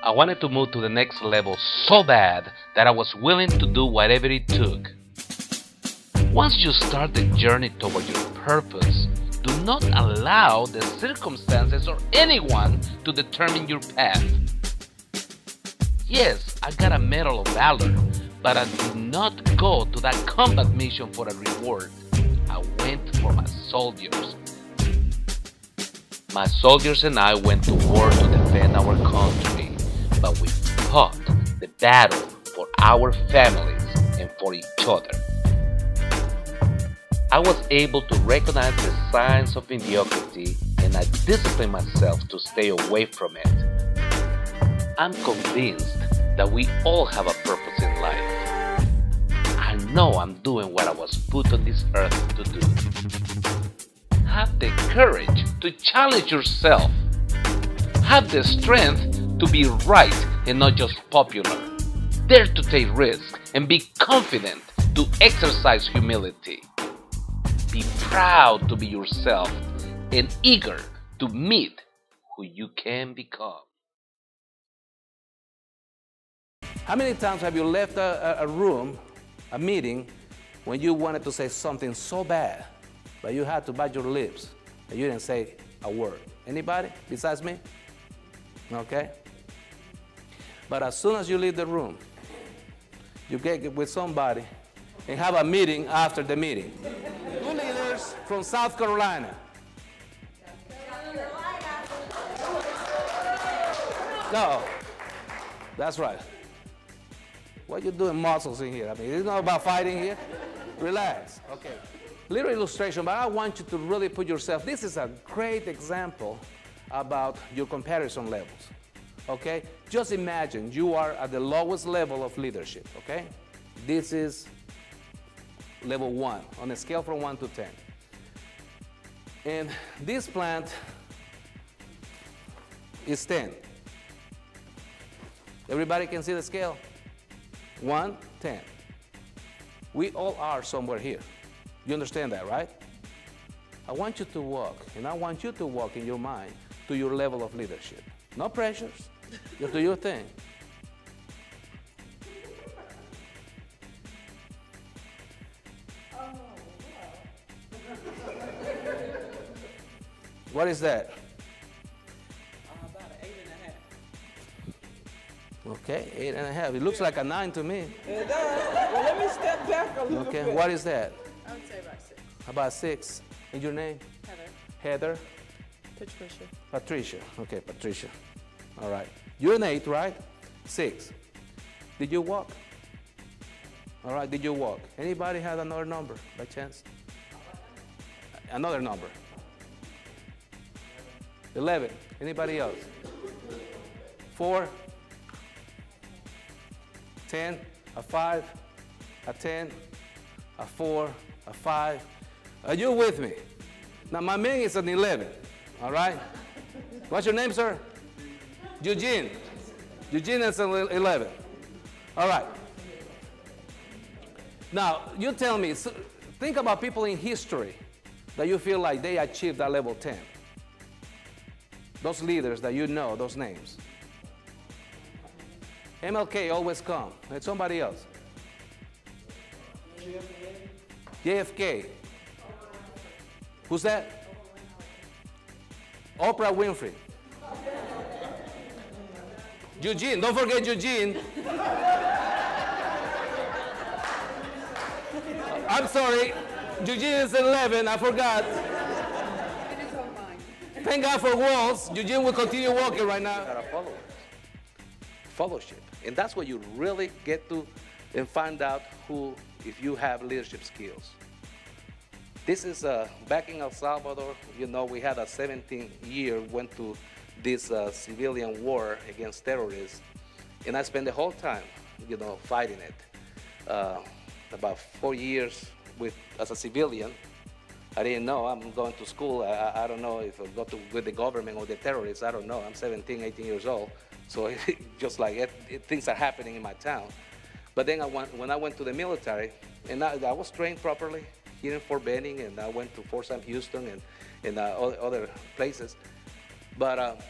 I wanted to move to the next level so bad that I was willing to do whatever it took. Once you start the journey toward your purpose, do not allow the circumstances or anyone to determine your path. Yes, I got a Medal of Valor, but I did not go to that combat mission for a reward. I went for my soldiers. My soldiers and I went to war to defend our country, but we fought the battle for our families and for each other. I was able to recognize the signs of mediocrity, and I disciplined myself to stay away from it. I'm convinced that we all have a purpose in life. I know I'm doing what I was put on this earth to do. Have the courage to challenge yourself. Have the strength to be right and not just popular. Dare to take risks and be confident to exercise humility. Be proud to be yourself and eager to meet who you can become. How many times have you left a room, a meeting, when you wanted to say something so bad, but you had to bite your lips and you didn't say a word? Anybody besides me? Okay? But as soon as you leave the room, you get with somebody and have a meeting after the meeting. Two leaders from South Carolina. No, that's right. What you doing muscles in here? I mean, it's not about fighting here. Relax. Okay. Little illustration, but I want you to really put yourself. This is a great example about your comparison levels. Okay? Just imagine you are at the lowest level of leadership. Okay? This is level 1 on a scale from 1 to 10. And this plant is 10. Everybody can see the scale? 1, 10. We all are somewhere here. You understand that, right? I want you to walk, and I want you to walk in your mind to your level of leadership. No pressures. Just do your thing. What is that? About an 8.5. Okay, 8.5. It looks like a 9 to me. It does. Well, let me step back a little bit. Okay, what is that? I would say about 6. About 6. And your name? Heather. Heather? Patricia. Patricia. Okay, Patricia. All right. You're an 8, right? 6. Did you walk? All right, did you walk? Anybody have another number by chance? Another number. 11. Anybody else? 4. 10. A 5. A 10. A 4. A 5. Are you with me? Now, my man is an 11. All right? What's your name, sir? Eugene. Eugene is an 11. All right. Now, you tell me, think about people in history that you feel like they achieved that level 10. Those leaders that you know, those names. MLK always come. And somebody else. JFK. Who's that? Oprah Winfrey. Eugene, don't forget Eugene. I'm sorry, Eugene is 11, I forgot. Thank God for walls. Eugene will continue walking right now. Got a followers. Fellowship. And that's where you really get to and find out who, if you have leadership skills. This is back in El Salvador, you know, we had a 17-year, went to this civilian war against terrorists. And I spent the whole time, you know, fighting it. About 4 years as a civilian. I didn't know. I'm going to school. I don't know if I'll go with the government or the terrorists. I don't know. I'm 17, 18 years old. So just like things are happening in my town. But then when I went to the military, and I was trained properly here in Fort Benning, and I went to Fort Sam Houston and other places. But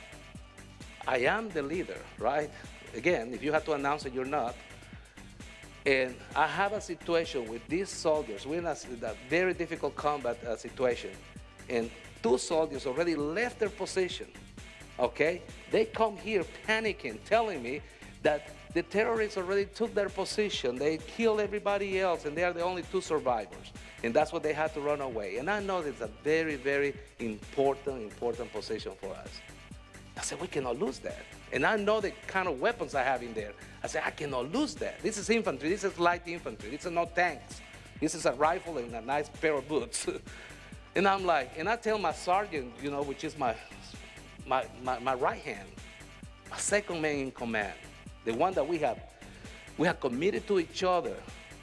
I am the leader, right? Again, if you have to announce it, you're not. And I have a situation with these soldiers. We're in a very difficult combat situation. And 2 soldiers already left their position, okay? They come here panicking, telling me that the terrorists already took their position. They killed everybody else, and they are the only 2 survivors. And that's what they had to run away. And I know it's a very, very important position for us. I said, we cannot lose that. And I know the kind of weapons I have in there. I said, I cannot lose that. This is infantry. This is light infantry. This is not tanks. This is a rifle and a nice pair of boots. And I'm like, and I tell my sergeant, you know, which is my right hand, my second man in command, the one that we have committed to each other,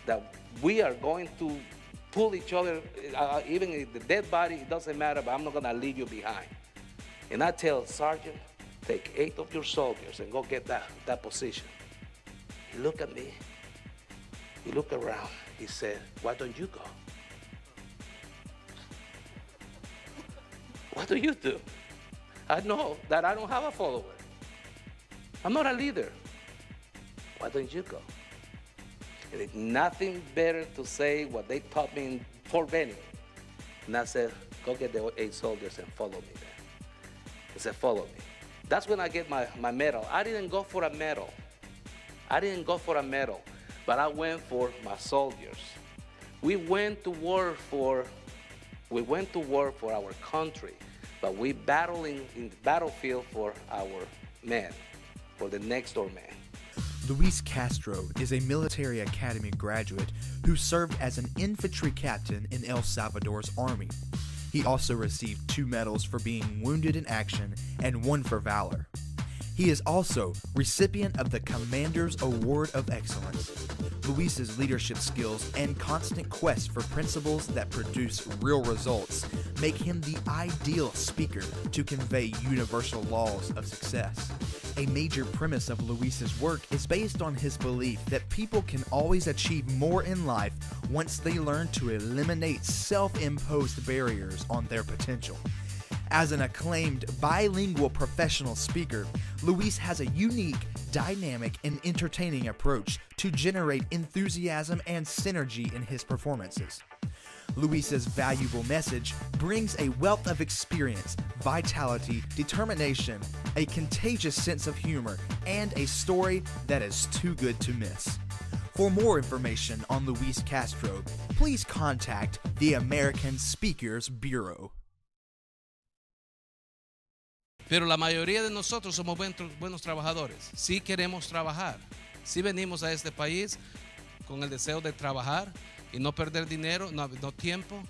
that we are going to pull each other, even if the dead body, it doesn't matter, but I'm not gonna leave you behind. And I tell Sergeant, take 8 of your soldiers and go get that position. He looked at me, he looked around, he said, why don't you go? What do you do? I know that I don't have a follower. I'm not a leader. Why don't you go? And it's nothing better to say what they taught me in Fort Benning. And I said, go get the 8 soldiers and follow me there. He said, follow me. That's when I get my medal. I didn't go for a medal. But I went for my soldiers. We went to war for our country, but we battling in the battlefield for our men, for the next door man. Luis Castro is a military academy graduate who served as an infantry captain in El Salvador's army. He also received 2 medals for being wounded in action and 1 for valor. He is also recipient of the Commander's Award of Excellence. Luis's leadership skills and constant quest for principles that produce real results make him the ideal speaker to convey universal laws of success. A major premise of Luis's work is based on his belief that people can always achieve more in life once they learn to eliminate self-imposed barriers on their potential. As an acclaimed bilingual professional speaker, Luis has a unique, dynamic, and entertaining approach to generate enthusiasm and synergy in his performances. Luis's valuable message brings a wealth of experience, vitality, determination, a contagious sense of humor, and a story that is too good to miss. For more information on Luis Castro, please contact the American Speakers Bureau. Pero la mayoría de nosotros somos buenos trabajadores. Sí queremos trabajar. Sí venimos a este país con el deseo de trabajar y no perder dinero, no tiempo,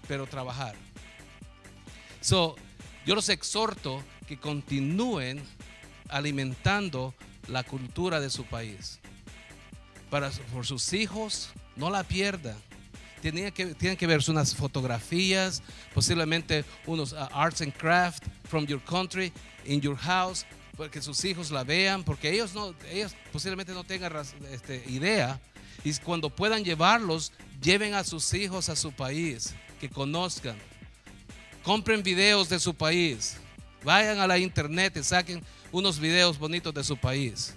pero trabajar. Yo los exhorto que continúen alimentando la cultura de su país. Por sus hijos, no la pierdan. Tienen que ver unas fotografías, posiblemente unos arts and craft from your country, in your house, para que sus hijos la vean, porque ellos posiblemente no tengan idea. Y cuando puedan llevarlos, lleven a sus hijos a su país, que conozcan. Compren videos de su país. Vayan a la internet y saquen unos videos bonitos de su país.